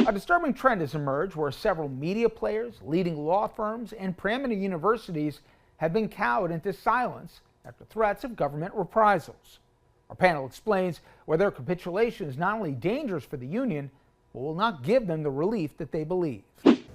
A disturbing trend has emerged where several media players, leading law firms, and preeminent universities have been cowed into silence after threats of government reprisals. Our panel explains why their capitulation is not only dangerous for the union, but will not give them the relief that they believe.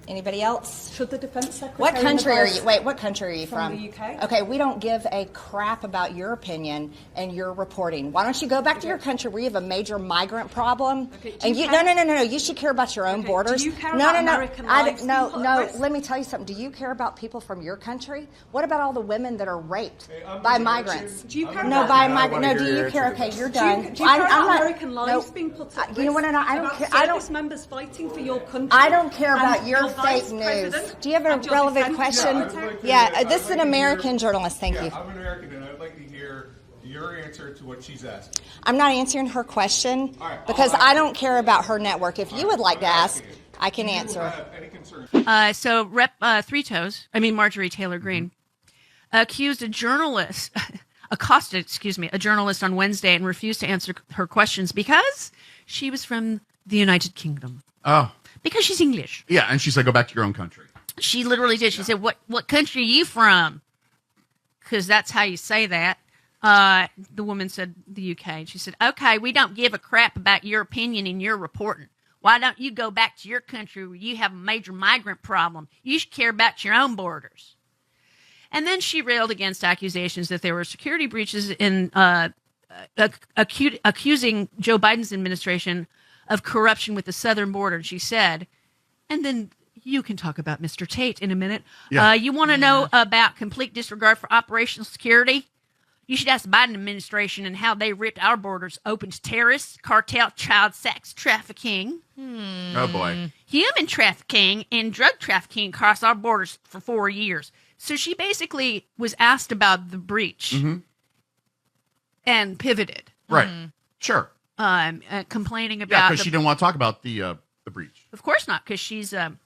Anybody else? Should the Defence Secretary... What country are you? Wait, what country are you from? The UK. Okay, we don't give a crap about your opinion and your reporting. Why don't you go back to your country where you have a major migrant problem? Okay, and you, no. You should care about your own borders. Do you care about American lives? No. Let me tell you something. Do you care about people from your country? What about all the women that are raped by migrants? Do you care No, about by migrants. No, do you care? Okay, you're done. Do you care about American lives being put at risk? You know what? I don't care. I don't. Members fighting for your country. I don't care about your fake news. Do you have a relevant question? Yeah, this is an American journalist. Thank you. I'm an American, and I'd like to hear your answer to what she's asked. I'm not answering her question because I don't care about her network. If you would like to ask, I can answer. So Marjorie Taylor Greene, accosted a journalist on Wednesday and refused to answer her questions because she was from the United Kingdom. Oh. Because she's English. Yeah, and she said, go back to your own country. She literally did. She said, what country are you from? Because that's how you say that. The woman said the UK. And she said, okay, we don't give a crap about your opinion and your reporting. Why don't you go back to your country where you have a major migrant problem? You should care about your own borders. And then she railed against accusations that there were security breaches in accusing Joe Biden's administration of corruption with the southern border. And she said, and then you can talk about Mr. Tate in a minute. Yeah. You want to know about complete disregard for operational security? You should ask the Biden administration and how they ripped our borders open to terrorists, cartel, child sex trafficking. Oh, boy. Human trafficking and drug trafficking across our borders for 4 years. So she basically was asked about the breach and pivoted. Right. Sure. Complaining about... Yeah, because she didn't want to talk about the breach. Of course not, because she's... I'm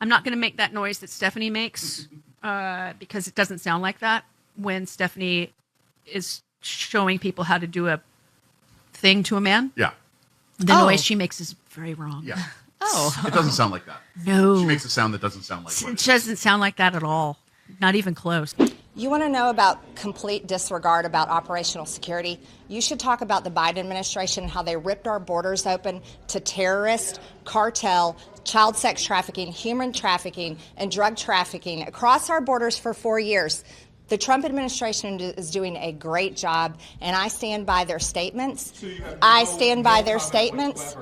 not going to make that noise that Stephanie makes because it doesn't sound like that when Stephanie is showing people how to do a thing to a man. Yeah. The noise she makes is very wrong. Yeah. It doesn't sound like that. No. She makes a sound that doesn't sound like it doesn't sound like that at all. Not even close. You want to know about complete disregard about operational security? You should talk about the Biden administration, how they ripped our borders open to terrorist, cartel, child sex trafficking, human trafficking, and drug trafficking across our borders for 4 years. The Trump administration is doing a great job, and I stand by their statements. I stand by their statements.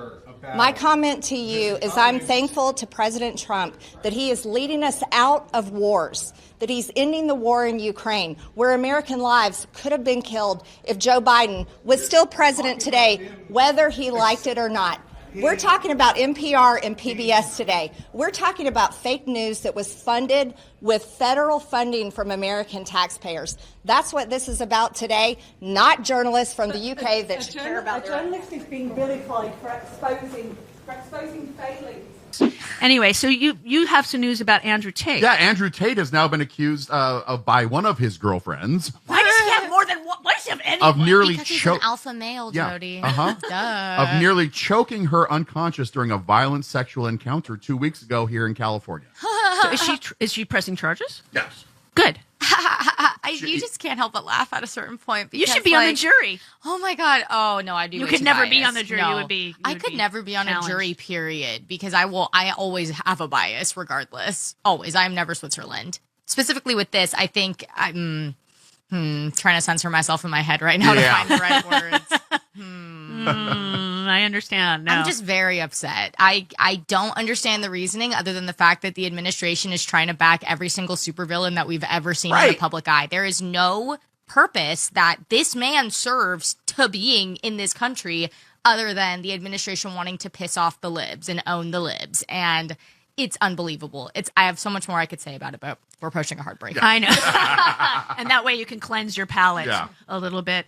My comment to you is I'm thankful to President Trump that he is leading us out of wars, that he's ending the war in Ukraine, where American lives could have been killed if Joe Biden was still president today, whether he liked it or not. We're talking about NPR and PBS today. We're talking about fake news that was funded with federal funding from American taxpayers. That's what this is about today, not journalists from the UK that should care about their... A journalist is being vilified for exposing failings. Anyway, so you have some news about Andrew Tate. Yeah, Andrew Tate has now been accused by one of his girlfriends. Why does he have more than one? Why does he have anyone? Of nearly because he's an alpha male, Jody. Of nearly choking her unconscious during a violent sexual encounter 2 weeks ago here in California. So is she pressing charges? Yes. Good. You just can't help but laugh at a certain point. Because, you should be on the jury. Oh my God! Oh no, I do. You could never be on the jury. No. I could never be on a jury. Period. Because I always have a bias, regardless. Always. I am never Switzerland. Specifically with this, I think I'm trying to censor myself in my head right now to find the right words. I understand. No. I'm just very upset. I don't understand the reasoning other than the fact that the administration is trying to back every single supervillain that we've ever seen in the public eye. There is no purpose that this man serves to being in this country other than the administration wanting to piss off the libs and own the libs. And it's unbelievable. I have so much more I could say about it, but we're approaching a hard break. I know. And that way you can cleanse your palate a little bit.